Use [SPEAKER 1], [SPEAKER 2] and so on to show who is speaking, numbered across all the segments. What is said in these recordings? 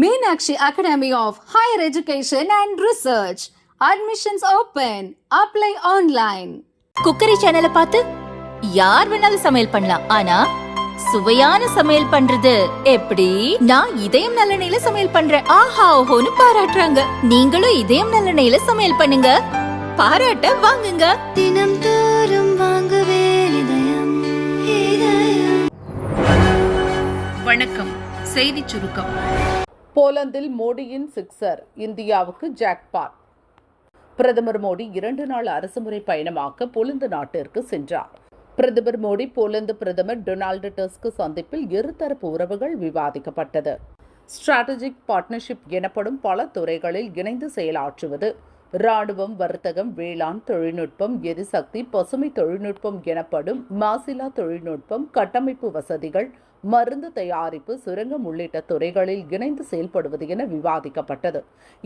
[SPEAKER 1] Meenakshi Academy of Higher Education and Research. Admissions open. Apply online.
[SPEAKER 2] Cookery சேனலை பார்த்து யார் வேணாலும் சமையல் பண்ணலாம். ஆனா சுவையான சமையல் பண்றது எப்படி? நான் இதயம் நல்லெண்ணெயில சமையல் பண்றேன். ஆஹா ஓஹோன்னு பாராட்டுறாங்க. நீங்களும் இதயம் நல்லெண்ணெயில சமையல் பண்ணுங்க, பாராட்ட வாங்குங்க.
[SPEAKER 3] தினம் தோறும் வாங்குவே இதயம்.
[SPEAKER 4] வணக்கம். செய்தி சுருக்கம்.
[SPEAKER 5] போலந்தில் மோடியின் சிக்ஸர், இந்தியாவுக்கு ஜாக்பாட். பிரதமர் மோடி 2 நாள் அரசுமுறை பயணமாக போலந்து நாட்டிற்கு சென்றார். பிரதமர் மோடி போலந்து பிரதமர் டொனால்டு டஸ்க் சந்திப்பில் இருதரப்பு உறவுகள் விவாதிக்கப்பட்டது. ஸ்ட்ராட்டஜிக் பார்ட்னர்ஷிப் எனப்படும் பல துறைகளில் இணைந்து செயலாற்றுவது, ராணுவம், வர்த்தகம், வேளாண் தொழில்நுட்பம், எரிசக்தி, பசுமை தொழில்நுட்பம் எனப்படும் மாசிலா தொழில்நுட்பம், கட்டமைப்பு வசதிகள், மருந்து தயாரிப்பு, சுரங்கம் உள்ளிட்ட துறைகளில் இணைந்து செயல்படுவது என விவாதிக்கப்பட்டது.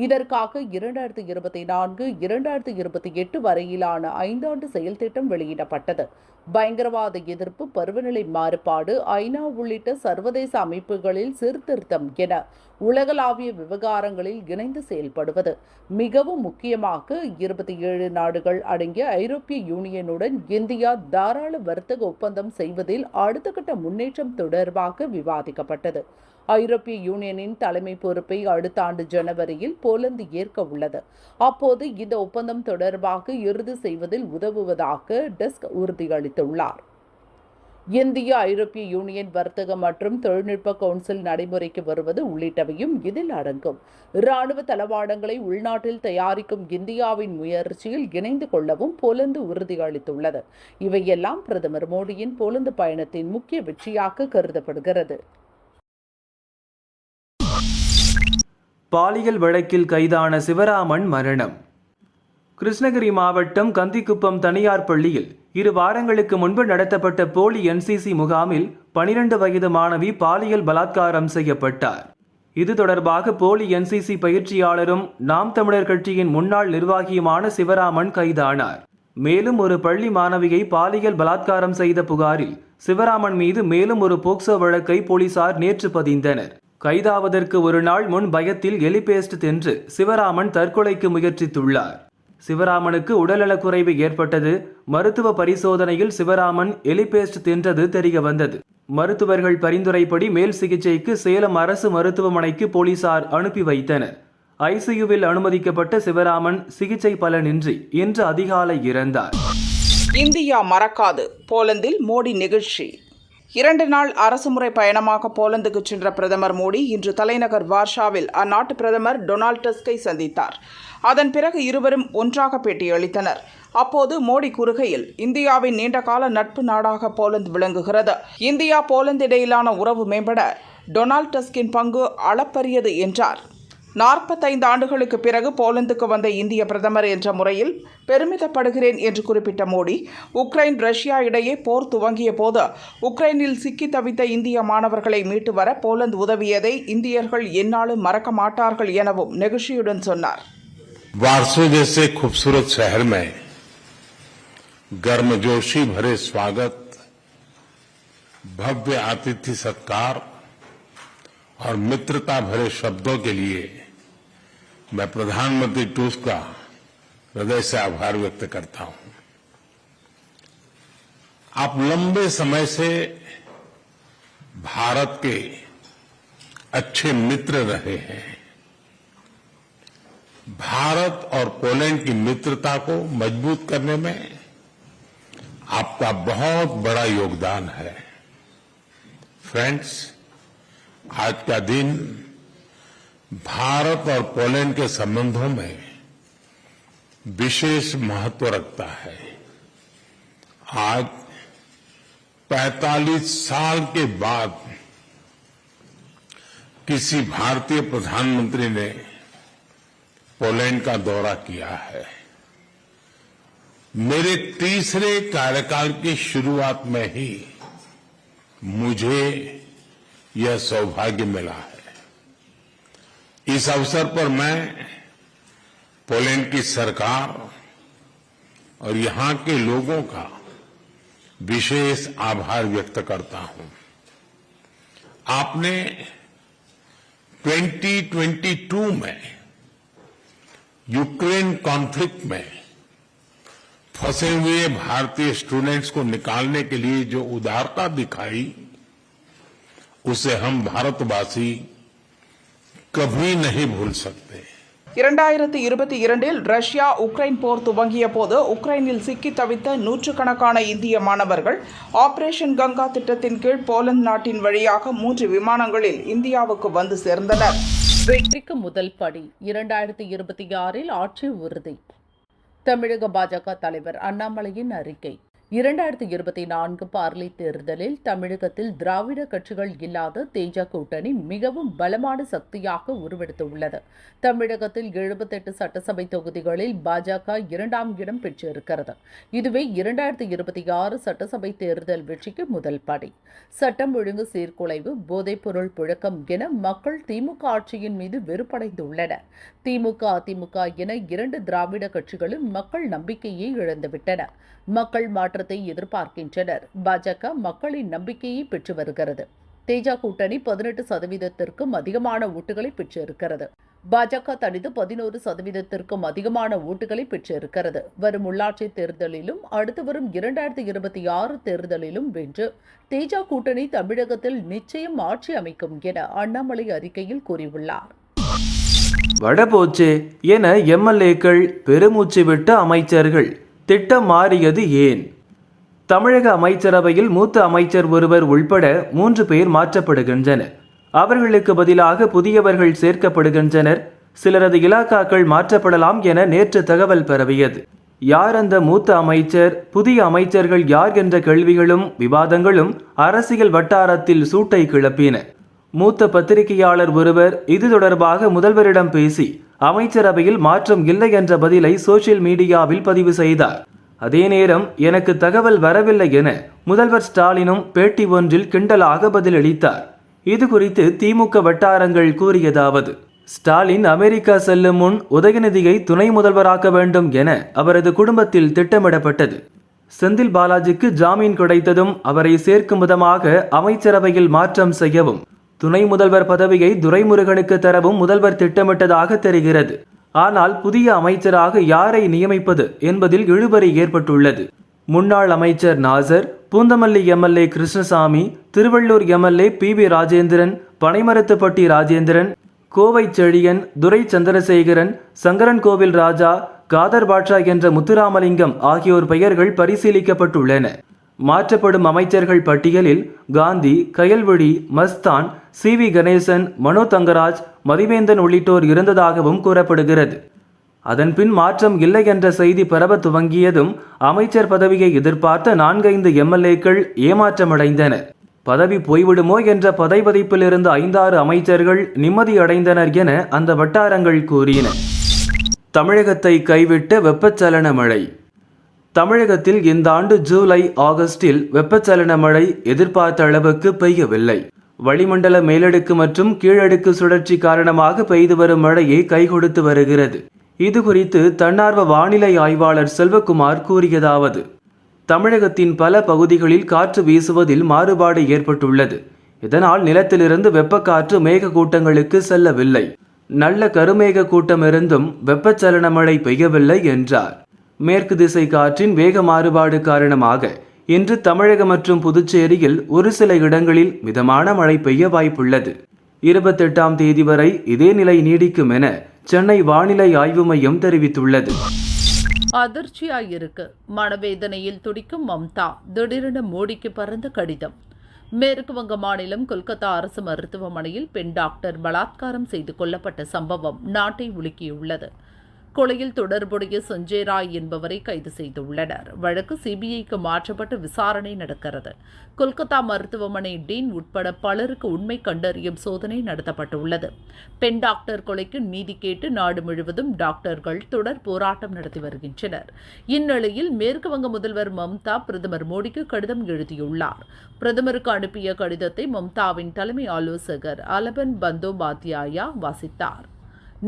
[SPEAKER 5] இதற்காக 2024-2028 வரையிலான 5 ஆண்டு செயல் திட்டம் வெளியிடப்பட்டது. பயங்கரவாத எதிர்ப்பு, பருவநிலை மாறுபாடு, ஐநா உள்ளிட்ட சர்வதேச அமைப்புகளில் சீர்திருத்தம் என உலகளாவிய விவகாரங்களில் இணைந்து செயல்படுவது, மிகவும் முக்கியமாக 27 நாடுகள் அடங்கிய ஐரோப்பிய யூனியனுடன் இந்தியா தாராள வர்த்தக ஒப்பந்தம் செய்வதில் அடுத்த கட்ட முன்னேற்றம் தொடர்பாக விவாதிக்கப்பட்டது. ஐரோப்பிய யூனியனின் தலைமை பொறுப்பை அடுத்த ஆண்டு ஜனவரியில் போலந்து ஏற்க உள்ளது. அப்போது இந்த ஒப்பந்தம் தொடர்பாக இறுதி செய்வதில் உதவுவதாக டஸ்க் உறுதியளித்துள்ளார். இந்திய ஐரோப்பிய யூனியன் வர்த்தக மற்றும் தொழில்நுட்ப கவுன்சில் நடைமுறைக்கு வருவது உள்ளிட்டவையும் இதில் அடங்கும். இராணுவ தளவாடங்களை உள்நாட்டில் தயாரிக்கும் இந்தியாவின் முயற்சியில் இணைந்து கொள்ளவும் போலந்து உறுதியளித்துள்ளது. இவையெல்லாம் பிரதமர் மோடியின் போலந்து பயணத்தின் முக்கிய வெற்றியாக கருதப்படுகிறது.
[SPEAKER 6] பாலியல் வழக்கில் கைதான சிவராமன் மரணம். கிருஷ்ணகிரி மாவட்டம் கந்திக்குப்பம் தனியார் பள்ளியில் 2 வாரங்களுக்கு முன்பு நடத்தப்பட்ட போலி என்சிசி முகாமில் 12 வயது மாணவி பாலியல் பலாத்காரம் செய்யப்பட்டார். இது தொடர்பாக போலி என்சிசி பயிற்சியாளரும் நாம் தமிழர் கட்சியின் முன்னாள் நிர்வாகியுமான சிவராமன் கைதானார். மேலும் ஒரு பள்ளி மாணவியை பாலியல் பலாத்காரம் செய்த புகாரில் சிவராமன் மீது மேலும் ஒரு போக்சோ வழக்கை போலீசார் நேற்று பதிந்தனர். கைதாவதற்கு ஒரு நாள் முன் பயத்தில் எலிபேஸ்ட் தின்று சிவராமன் தற்கொலைக்கு முயற்சித்துள்ளார். சிவராமனுக்கு உடல்நலக்குறைவு ஏற்பட்டது. மருத்துவ பரிசோதனையில் சிவராமன் எலிபேஸ்ட் தின்றது தெரிய வந்தது. மருத்துவர்கள் பரிந்துரைப்படி மேல் சிகிச்சைக்கு சேலம் அரசு மருத்துவமனைக்கு போலீசார் அனுப்பி வைத்தனர். ஐசியூவில் அனுமதிக்கப்பட்ட சிவராமன் சிகிச்சை பலனின்றி இன்று அதிகாலை இறந்தார்.
[SPEAKER 7] இந்தியா மறக்காது, போலந்தில் மோடி நிகழ்ச்சி. 2 நாள் அரசுமுறை பயணமாக போலந்துக்கு சென்ற பிரதமர் மோடி இன்று தலைநகர் வார்ஷாவில் அந்நாட்டு பிரதமர் டொனால்டு டஸ்கை சந்தித்தார். அதன் பிறகு இருவரும் ஒன்றாக பேட்டியளித்தனர். அப்போது மோடி கூறுகையில், இந்தியாவின் நீண்டகால நட்பு நாடாக போலந்து விளங்குகிறது. இந்தியா போலந்து இடையிலான உறவு மேம்பட டொனால்டு டஸ்கின் பங்கு அளப்பரியது என்றார். 45 ஆண்டுகளுக்கு பிறகு போலந்துக்கு வந்த இந்திய பிரதமர் என்ற முறையில் பெருமிதப்படுகிறேன் என்று குறிப்பிட்ட மோடி, உக்ரைன் ரஷ்யா இடையே போர் துவங்கிய போது உக்ரைனில் சிக்கி தவித்த இந்திய மாணவர்களை மீட்டு வர போலந்து உதவியதை இந்தியர்கள் எந்நாளும் மறக்க மாட்டார்கள் எனவும் நெகிழ்ச்சியுடன் சொன்னார்.
[SPEAKER 8] वार्सो जैसे खूबसूरत शहर में गर्मजोशी भरे स्वागत, भव्य आतिथ्य सत्कार और मित्रता भरे शब्दों के लिए मैं प्रधानमंत्री टस्क का हृदय से आभार व्यक्त करता हूं. आप लंबे समय से भारत के अच्छे मित्र रहे हैं. भारत और पोलैंड की मित्रता को मजबूत करने में आपका बहुत बड़ा योगदान है. फ्रेंड्स, आज का दिन भारत और पोलैंड के संबंधों में विशेष महत्व रखता है. आज 45 साल के बाद किसी भारतीय प्रधानमंत्री ने पोलैंड का दौरा किया है. मेरे तीसरे कार्यकाल की शुरुआत में ही मुझे यह सौभाग्य मिला है. इस अवसर पर मैं पोलैंड की सरकार और यहां के लोगों का विशेष आभार व्यक्त करता हूं. आपने 2022 में यूक्रेन कॉन्फ्लिक्ट में फंसे हुए भारतीय स्टूडेंट्स को निकालने के लिए जो उदारता दिखाई, उसे हम भारतवासी कभी नहीं भूल सकते।
[SPEAKER 7] 2022 ரஷ்யா உக்ரைன் போர் துவங்கிய போது உக்ரைனில் சிக்கி தவித்த நூற்றுக்கணக்கான இந்திய மாணவர்கள் ஆபரேஷன் கங்கா திட்டத்தின் கீழ் போலந்து நாட்டின் வழியாக 3 விமானங்களில் இந்தியாவுக்கு வந்து சேர்ந்தனர்.
[SPEAKER 5] வெற்றிக்கு முதல் படி 2026 ஆட்சி உறுதி. தமிழக பாஜக தலைவர் அண்ணாமலையின் அறிக்கை. 2024 பார்லிமென்ட் தேர்தலில் தமிழகத்தில் திராவிட கட்சிகள் இல்லாத தேஜ கூட்டணி மிகவும் பலமான சக்தியாக உருவெடுத்துள்ளது. தமிழகத்தில் 78 சட்டசபை தொகுதிகளில் பாஜக 2ஆம் இடம் பெற்றிருக்கிறது. இதுவே 2026 சட்டசபை தேர்தல் வெற்றிக்கு முதல் படி. சட்டம் ஒழுங்கு சீர்குலைவு, போதைப்பொருள் புழக்கம் என மக்கள் திமுக ஆட்சியின் மீது வெறுப்படைந்துள்ளனர். திமுக, அதிமுக என 2 திராவிட கட்சிகளும் மக்கள் நம்பிக்கையை இழந்துவிட்டன. மக்கள் மாற்றத்தை எதிர்பார்க்கின்றனர். பாஜக மக்களின் நம்பிக்கையை பெற்று வருகிறது. தேஜ கூட்டணி 18%க்கும் அதிகமான ஓட்டுகளை பெற்றிருக்கிறது. பாஜக தனித்து 11%க்கும் அதிகமான ஓட்டுகளை பெற்றிருக்கிறது. வரும் உள்ளாட்சி தேர்தலிலும் அடுத்து வரும் 2026 தேர்தலிலும் வென்று தேஜ கூட்டணி தமிழகத்தில் நிச்சயம் ஆட்சி அமைக்கும் என அண்ணாமலை அறிக்கையில் கூறியுள்ளார்.
[SPEAKER 6] வடபோச்சே என எம்எல்ஏக்கள் பெருமூச்சு விட்ட அமைச்சர்கள் திட்டம் மாறியது ஏன்? தமிழக அமைச்சரவையில் மூத்த அமைச்சர் ஒருவர் உள்பட 3 பேர் மாற்றப்படுகின்றனர். அவர்களுக்கு பதிலாக புதியவர்கள் சேர்க்கப்படுகின்றனர். சிலரது இலாக்காக்கள் மாற்றப்படலாம் என நேற்று தகவல் பரவியது. யார் அந்த மூத்த அமைச்சர், புதிய அமைச்சர்கள் யார் என்ற கேள்விகளும் விவாதங்களும் அரசியல் வட்டாரத்தில் சூட்டை கிளப்பின. மூத்த பத்திரிகையாளர் ஒருவர் இது தொடர்பாக முதல்வரிடம் பேசி அமைச்சரவையில் மாற்றம் இல்லை என்ற பதிலை சோசியல் மீடியாவில் பதிவு செய்தார். அதே நேரம் எனக்கு தகவல் வரவில்லை என முதல்வர் ஸ்டாலினும் பேட்டி ஒன்றில் கிண்டலாக பதிலளித்தார். இது குறித்து திமுக வட்டாரங்கள் கூறியதாவது: ஸ்டாலின் அமெரிக்கா செல்லும் முன் உதயநிதியை துணை முதல்வராக்க வேண்டும் என அவரது குடும்பத்தில் திட்டமிடப்பட்டது. செந்தில் பாலாஜிக்கு ஜாமீன் கிடைத்ததும் அவரை சேர்க்கும் விதமாக அமைச்சரவையில் மாற்றம் செய்யவும் துணை முதல்வர் பதவியை துரைமுருகனுக்கு தரவும் முதல்வர் திட்டமிட்டதாக தெரிகிறது. ஆனால் புதிய அமைச்சராக யாரை நியமிப்பது என்பதில் இழுபறி ஏற்பட்டுள்ளது. முன்னாள் அமைச்சர் Nasser, Poonamallee MLA Krishnasamy, Tiruvallur MLA PB Rajendran, Panaimarathupatti Rajendran, Kovai Chezhiyan, Durai Chandrasekaran, Sankaran Kovil Raja, Kader Baasha என்ற முத்துராமலிங்கம் ஆகியோர் பெயர்கள் பரிசீலிக்கப்பட்டுள்ளன. மாற்றப்படும் அமைச்சர்கள் பட்டியலில் காந்தி, கயல்விழி, மஸ்தான், CV கணேசன், மனோ தங்கராஜ், மதிவேந்தன் உள்ளிட்டோர் இருந்ததாகவும் கூறப்படுகிறது. அதன்பின் மாற்றம் இல்லை என்ற செய்தி பரவ துவங்கியதும் அமைச்சர் பதவியை எதிர்பார்த்த 4-5 எம்எல்ஏக்கள் ஏமாற்றமடைந்தனர். பதவி போய்விடுமோ என்ற பதைபதைப்பில் இருந்த 5-6 அமைச்சர்கள் நிம்மதியடைந்தனர் என அந்த வட்டாரங்கள் கூறின. தமிழகத்தை கைவிட்ட வெப்பச்சலன மழை. தமிழகத்தில் இந்த ஆண்டு ஜூலை, ஆகஸ்டில் வெப்பச்சலன மழை எதிர்பார்த்த அளவுக்கு பெய்யவில்லை. வளிமண்டல மேலடுக்கு மற்றும் கீழடுக்கு சுழற்சி காரணமாக பெய்து வரும் மழையை கைகொடுத்து வருகிறது. இது குறித்து தன்னார்வ வானிலை ஆய்வாளர் செல்வகுமார் கூறியதாவது: தமிழகத்தின் பல பகுதிகளில் காற்று வீசுவதில் மாறுபாடு ஏற்பட்டுள்ளது. இதனால் நிலத்திலிருந்து வெப்பக்காற்று மேக கூட்டங்களுக்கு செல்லவில்லை. நல்ல கருமேக கூட்டம் இருந்தும் வெப்பச்சலன மழை பெய்யவில்லை என்றார். மேற்கு திசை காற்றின் வேக மாறுபாடு காரணமாக இன்று தமிழகம் மற்றும் புதுச்சேரியில் ஒரு சில இடங்களில் மிதமான மழை பெய்ய வாய்ப்புள்ளது. 28ஆம் தேதி வரை இதே நிலை நீடிக்கும் என சென்னை வானிலை ஆய்வு மையம் தெரிவித்துள்ளது.
[SPEAKER 5] அதிர்ச்சியாயிருக்கு. மனவேதனையில் துடிக்கும் மம்தா. திடீரென மோடிக்கு பறந்த கடிதம். மேற்கு வங்க மாநிலம் கொல்கத்தா அரசு மருத்துவமனையில் பெண் டாக்டர் பலாத்காரம் செய்து கொல்லப்பட்ட சம்பவம் நாட்டை உலுக்கியுள்ளது. கொலையில் தொடர்புடைய சஞ்சய் ராய் என்பவரை கைது செய்துள்ளனர். வழக்கு CBIக்கு மாற்றப்பட்டு விசாரணை நடக்கிறது. கொல்கத்தா மருத்துவமனை டீன் உட்பட பலருக்கு உண்மை கண்டறியும் சோதனை நடத்தப்பட்டுள்ளது. பெண் டாக்டர் கொலைக்கு நீதி கேட்டு நாடு முழுவதும் டாக்டர்கள் தொடர் போராட்டம் நடத்தி வருகின்றனர். இந்நிலையில் மேற்கு வங்க முதல்வர் மம்தா பிரதமர் மோடிக்கு கடிதம் எழுதியுள்ளார். பிரதமருக்கு அனுப்பிய கடிதத்தை மம்தாவின் தலைமை ஆலோசகர் அலபன் பந்தோபாத்யாயா வாசித்தார்.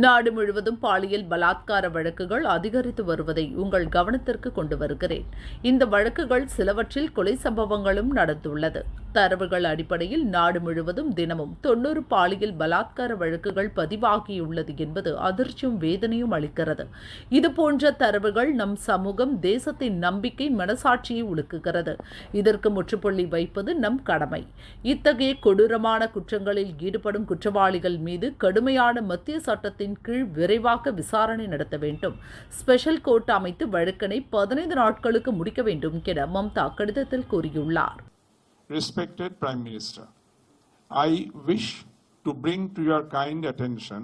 [SPEAKER 5] நாடு முழுவதும் பாலியல் பலாத்கார வழக்குகள் அதிகரித்து வருவதை உங்கள் கவனத்திற்கு கொண்டு வருகிறேன். இந்த வழக்குகள் சிலவற்றில் கொலை சம்பவங்களும் நடந்துள்ளது. தரவுகள் அடிப்படையில் நாடு முழுவதும் தினமும் 90 பாலியல் பலாத்கார வழக்குகள் பதிவாகியுள்ளது என்பது அதிர்ச்சியும் வேதனையும் அளிக்கிறது. இதுபோன்ற தரவுகள் நம் சமூகம், தேசத்தின் நம்பிக்கை, மனசாட்சியை உலுக்குகிறது. இதற்கு முற்றுப்புள்ளி வைப்பது நம் கடமை. இத்தகைய கொடூரமான குற்றங்களில் ஈடுபடும் குற்றவாளிகள் மீது கடுமையான மத்திய சட்டத்தின் கீழ் விரைவாக விசாரணை நடத்த வேண்டும். ஸ்பெஷல் கோர்ட் அமைத்து வழக்கினை 15 நாட்களுக்கு முடிக்க வேண்டும் என மம்தா கடிதத்தில் கூறியுள்ளார்.
[SPEAKER 9] Respected Prime Minister, I wish to bring to your kind attention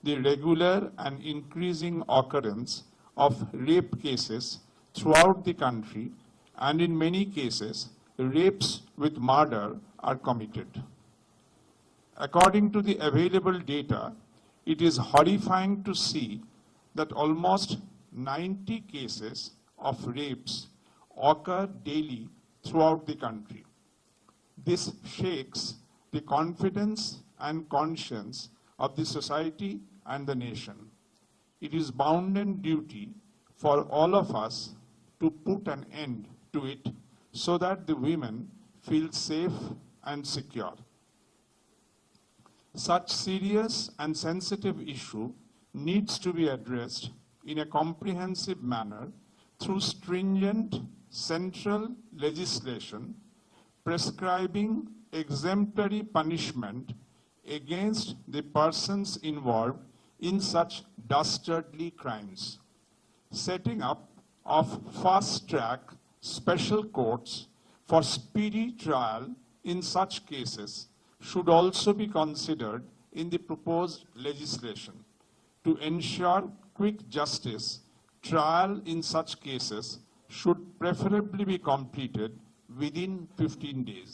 [SPEAKER 9] the regular and increasing occurrence of rape cases throughout the country, and in many cases, rapes with murder are committed. According to the available data, it is horrifying to see that almost 90 cases of rapes occur daily throughout the country. This shakes the confidence and conscience of the society and the nation. It is bounden duty for all of us to put an end to it so that the women feel safe and secure. Such serious and sensitive issue needs to be addressed in a comprehensive manner through stringent central legislation prescribing exemplary punishment against the persons involved in such dastardly crimes. Setting up of fast-track special courts for speedy trial in such cases should also be considered in the proposed legislation. To ensure quick justice, trial in such cases should preferably be completed within 15 days.